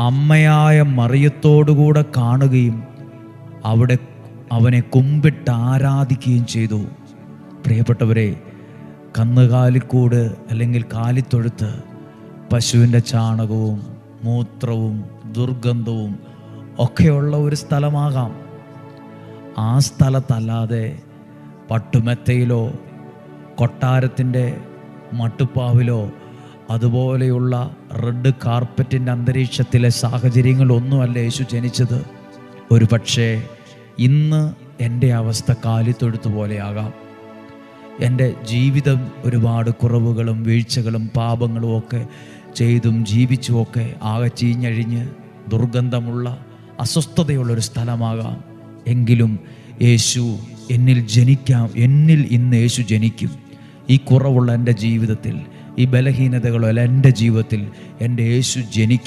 അമ്മയായ മറിയത്തോടുകൂടെ കാണുകയും അവിടെ അവനെ കുമ്പിട്ട് ആരാധിക്കുകയും ചെയ്തു. പ്രിയപ്പെട്ടവരെ, കന്നുകാലിക്കൂട് അല്ലെങ്കിൽ കാലിത്തൊഴുത്ത് പശുവിൻ്റെ ചാണകവും മൂത്രവും ദുർഗന്ധവും ഒക്കെയുള്ള ഒരു സ്ഥലമാകാം. ആ സ്ഥലത്തല്ലാതെ പട്ടുമെത്തയിലോ കൊട്ടാരത്തിൻ്റെ മട്ടുപ്പാവിലോ അതുപോലെയുള്ള റെഡ് കാർപ്പറ്റിൻ്റെ അന്തരീക്ഷത്തിലെ സാഹചര്യങ്ങളൊന്നുമല്ല യേശു ജനിച്ചത്. ഒരു പക്ഷേ ഇന്ന് എൻ്റെ അവസ്ഥ കാലിത്തൊഴുത്ത് പോലെയാകാം. എൻ്റെ ജീവിതം ഒരുപാട് കുറവുകളും വീഴ്ചകളും പാപങ്ങളും ഒക്കെ ചെയ്തും ജീവിച്ചുമൊക്കെ ആകെ ചീഞ്ഞഴിഞ്ഞ് ദുർഗന്ധമുള്ള അസ്വസ്ഥതയുള്ളൊരു സ്ഥലമാകാം. എങ്കിലും യേശു എന്നിൽ ഇന്ന് യേശു ജനിക്കും. ഈ കുറവുള്ള എൻ്റെ ജീവിതത്തിൽ, ഈ ബലഹീനതകളല്ല എൻ്റെ ജീവിതത്തിൽ എൻ്റെ യേശു ജനിക്കും.